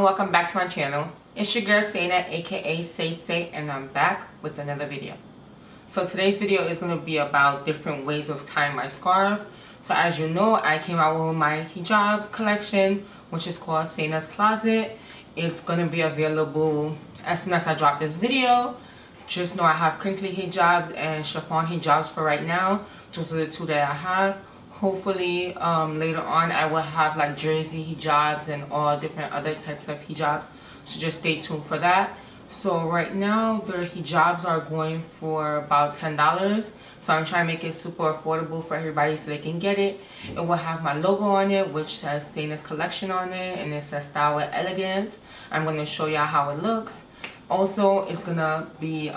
welcome back to my channel. It's your girl Sayna, aka Say, and I'm back with another video. So today's video is going to be about different ways of tying my scarf. So as you know, I came out with my hijab collection, which is called Sayna's Closet. It's going to be available as soon as I drop this video. Just know I have crinkly hijabs and chiffon hijabs for right now. Those are the two that I have. Hopefully later on I will have like jersey hijabs and all different other types of hijabs, so just stay tuned for that. So right now their hijabs are going for about $10, so I'm trying to make it super affordable for everybody so they can get it. It will have my logo on it, which says Sayna's Collection on it, and it says Style with Elegance. I'm going to show y'all how it looks. Also, it's gonna be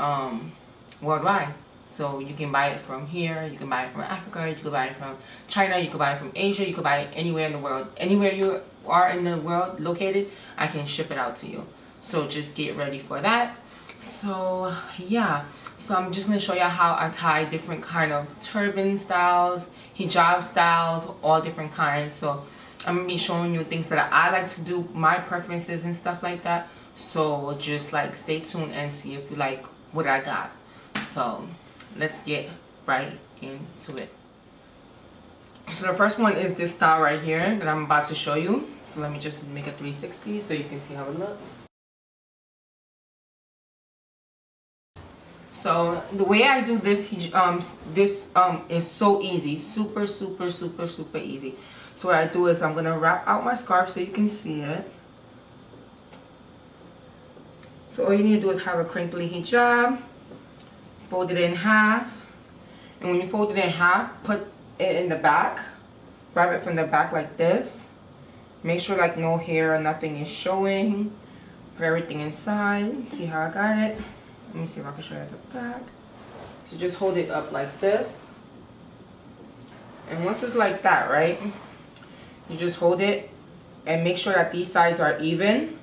worldwide. So you can buy it from here, you can buy it from Africa, you can buy it from China, you can buy it from Asia, you can buy it anywhere in the world. Anywhere you are in the world located, I can ship it out to you. So just get ready for that. So yeah, so I'm just going to show you how I tie different kind of turban styles, hijab styles, all different kinds. So I'm going to be showing you things that I like to do, my preferences and stuff like that. So just like stay tuned and see if you like what I got. So let's get right into it. So the first one is this style right here that I'm about to show you. So let me just make a 360 so you can see how it looks. So the way I do this is so easy, super easy. So what I do is I'm gonna wrap out my scarf so you can see it. So all you need to do is have a crinkly hijab, fold it in half, and when you fold it in half, put it in the back, grab it from the back like this, make sure like no hair or nothing is showing, put everything inside. See how I got it? Let me see if I can show you at the back. So just hold it up like this, and once it's like that, right, you just hold it and make sure that these sides are even.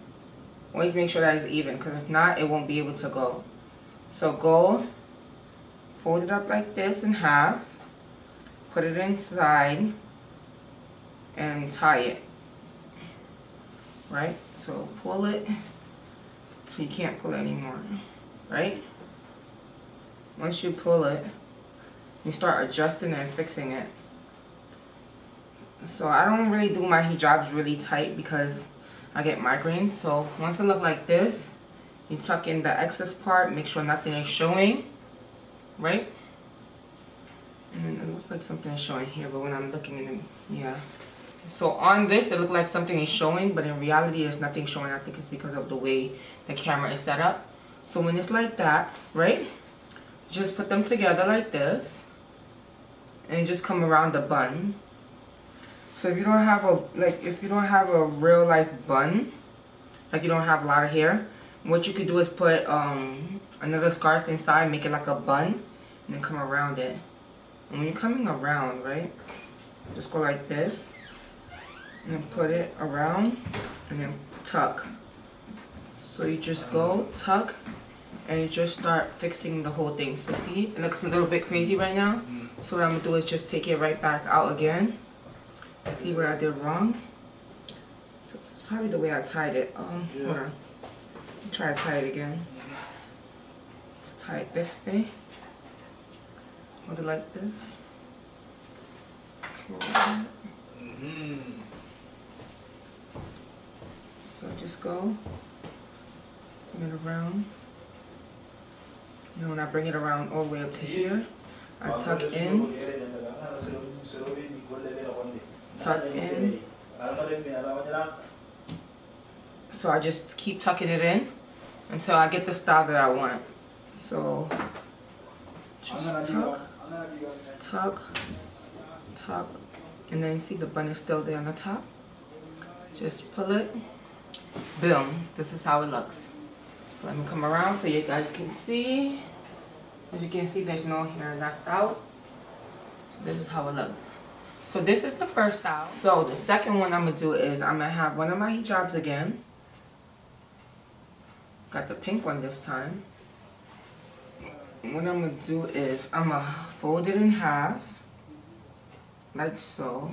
Always make sure that it's even, because if not, it won't be able to go. So go, fold it up like this in half, put it inside, and tie it. Right? So pull it, so you can't pull it anymore. Right? Once you pull it, you start adjusting and fixing it. So I don't really do my hijabs really tight because I get migraines. So once it look like this, you tuck in the excess part, make sure nothing is showing, right? And it looks like something is showing here, but when I'm looking in it, yeah. So on this, it looked like something is showing, but in reality, there's nothing showing. I think it's because of the way the camera is set up. So when it's like that, right, just put them together like this, and you just come around the bun. So if you don't have a real life bun, like you don't have a lot of hair, what you could do is put another scarf inside, make it like a bun, and then come around it. And when you're coming around, right, just go like this, and then put it around, and then tuck. So you just go, tuck, and you just start fixing the whole thing. So see, it looks a little bit crazy right now. So what I'm going to do is just take it right back out again. See what I did wrong. So it's probably the way I tied it. Hold on. Try to tie it again. Let's tie it this way. Hold it like this. So just go. Bring it around. And when I bring it around all the way up to here, I tuck in. Tuck in. So I just keep tucking it in until I get the style that I want. So just tuck, and then see the bun is still there on the top. Just pull it. Boom. This is how it looks. So let me come around so you guys can see. As you can see, there's no hair left out. So this is how it looks. So this is the first style. So the second one I'm going to do is I'm going to have one of my hijabs again. Got the pink one this time. What I'm going to do is I'm going to fold it in half. Like so.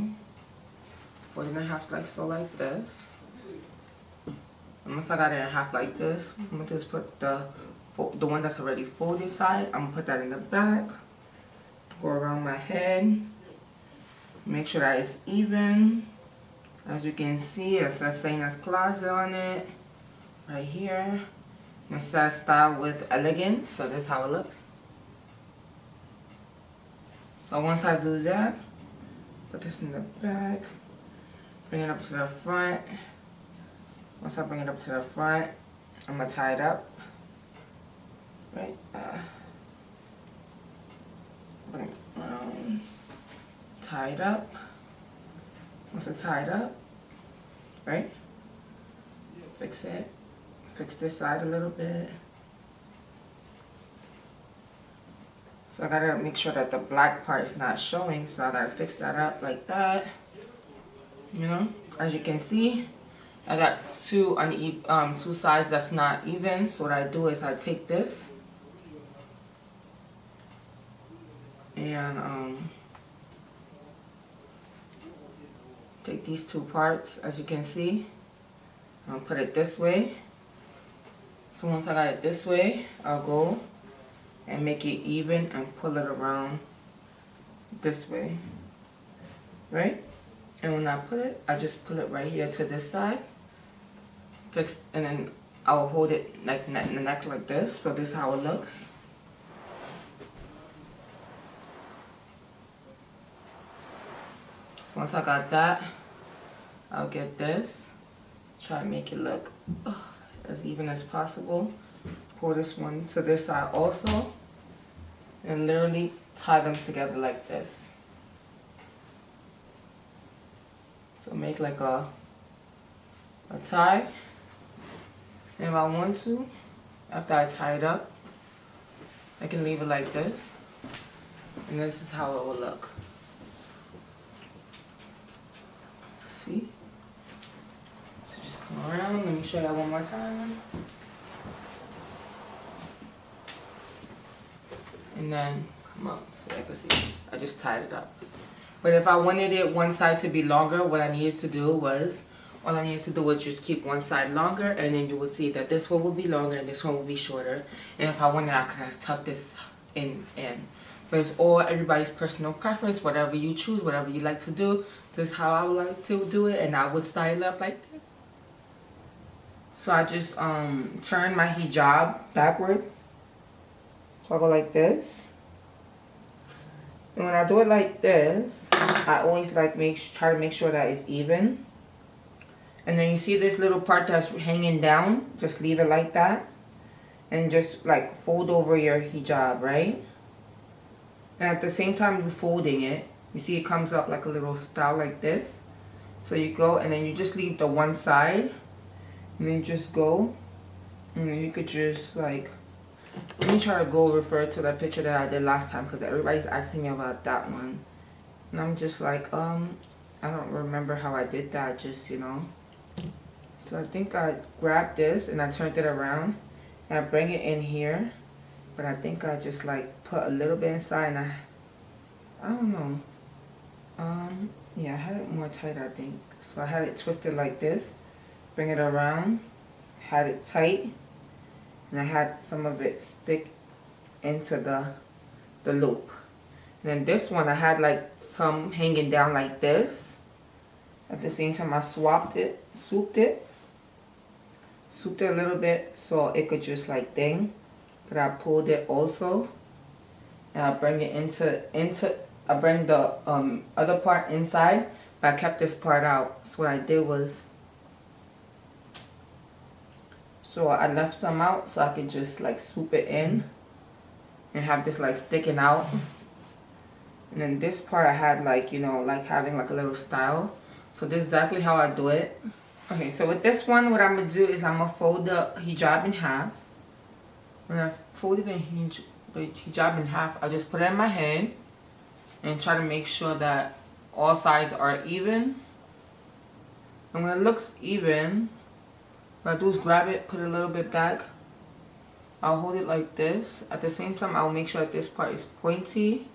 Fold it in half like so, like this. Once I got it in half like this, I'm gonna just put the one that's already folded side. I'm gonna put that in the back. Go around my head. Make sure that it's even. As you can see, it says Saina's Closet on it. Right here. And it says Style with Elegance. So this is how it looks. So once I do that, put this in the back. Bring it up to the front. Once I bring it up to the front, I'm gonna tie it up. Right? Bring it around. Tie it up. Once it's tied up, right? Fix it. Fix this side a little bit. So I gotta make sure that the black part is not showing, so I gotta fix that up like that. You know, as you can see, I got two sides that's not even. So what I do is I take this and take these two parts, as you can see. I'll put it this way. So once I got it this way, I'll go and make it even and pull it around this way, right? And when I put it, I just pull it right here to this side, fix, and then I'll hold it like in the neck like this. So this is how it looks. So once I got that, I'll get this, try to make it look as even as possible. Pull this one to this side also, and literally tie them together like this. So make like a tie, and if I want to, after I tie it up, I can leave it like this, and this is how it will look. See? So just come around, let me show you one more time. And then come up so I can see. I just tied it up. But if I wanted it one side to be longer, what I needed to do was, all I needed to do was just keep one side longer, and then you would see that this one will be longer and this one will be shorter. And if I wanted, I could have tucked this in. But it's all everybody's personal preference, whatever you choose, whatever you like to do. This is how I would like to do it, and I would style it up like this. So I just turn my hijab backwards. So I go like this. And when I do it like this, I always like try to make sure that it's even. And then you see this little part that's hanging down, just leave it like that. And just like fold over your hijab, right? And at the same time you're folding it, you see it comes up like a little style like this. So you go and then you just leave the one side. And then you just go. And then you could just like, let me try to refer to that picture that I did last time, because everybody's asking me about that one. And I'm just like, I don't remember how I did that, just, you know. So I think I grabbed this and I turned it around. And I bring it in here. But I think I just like put a little bit inside, and I don't know. Yeah, I had it more tight, I think. So I had it twisted like this. Bring it around. Had it tight. And I had some of it stick into the loop. And then this one I had like some hanging down like this. At the same time I swooped it a little bit so it could just like ding. But I pulled it also. And I bring it I bring the other part inside, but I kept this part out. So what I did was, so I left some out so I could just like swoop it in and have this like sticking out. And then this part I had like, you know, like having like a little style. So this is exactly how I do it. Okay, so with this one, what I'm going to do is I'm going to fold the hijab in half. When I fold it in hijab in half, I just put it in my hand and try to make sure that all sides are even. And when it looks even, what I do is grab it, put it a little bit back. I'll hold it like this. At the same time, I'll make sure that this part is pointy.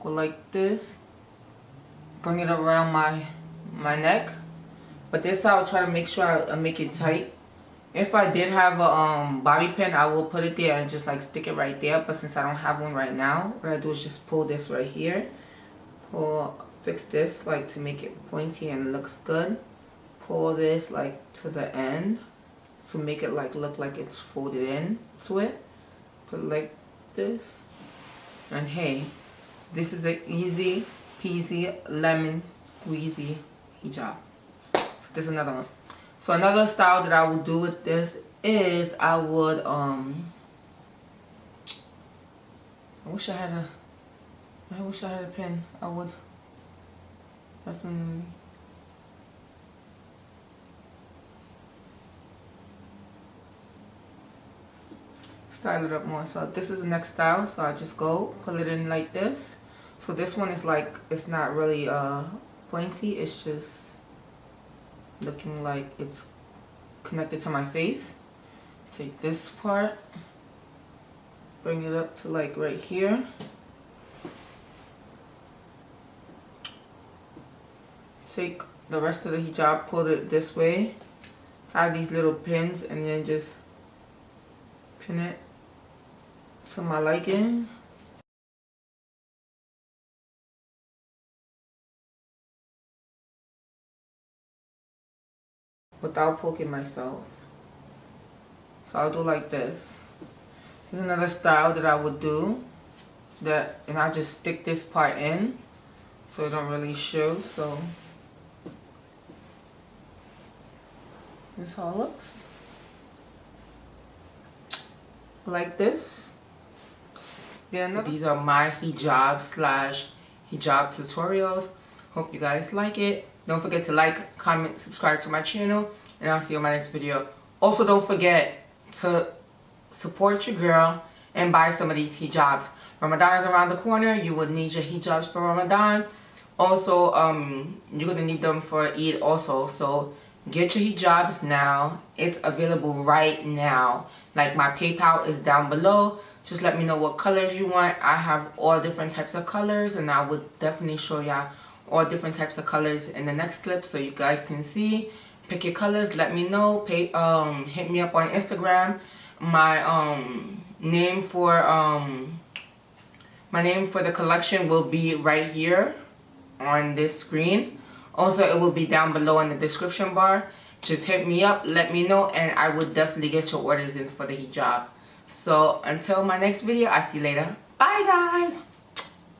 Go like this. Bring it around my neck. But this I'll try to make sure I make it tight. If I did have a bobby pin, I will put it there and just like stick it right there. But since I don't have one right now, what I do is just pull this right here. Fix this like to make it pointy and it looks good. Pull this like to the end to make it like look like it's folded in to it. Put it like this. And hey, this is an easy peasy lemon squeezy hijab. So this is another one. So another style that I will do with this is I would I wish I had a pen. I would definitely style it up more. So this is the next style, so I just go pull it in like this. So this one is like, it's not really pointy, it's just looking like it's connected to my face. Take this part, bring it up to like right here. Take the rest of the hijab, pull it this way, have these little pins, and then just pin it to my liking. Without poking myself. So I'll do like this. There's another style that I would do, and I just stick this part in so it don't really show. So this is how it looks. Like this. Then so these are my hijab / hijab tutorials. Hope you guys like it. Don't forget to like, comment, subscribe to my channel, and I'll see you in my next video. Also, don't forget to support your girl and buy some of these hijabs. Ramadan is around the corner. You will need your hijabs for Ramadan. Also, you're going to need them for Eid also. So get your hijabs now. It's available right now. Like, my PayPal is down below. Just let me know what colors you want. I have all different types of colors, and I would definitely show y'all all different types of colors in the next clip so you guys can see. Pick your colors, let me know. Hit me up on Instagram. My name for the collection will be right here on this screen. Also, it will be down below in the description bar. Just hit me up, let me know, and I will definitely get your orders in for the hijab. So until my next video, I'll see you later. Bye guys.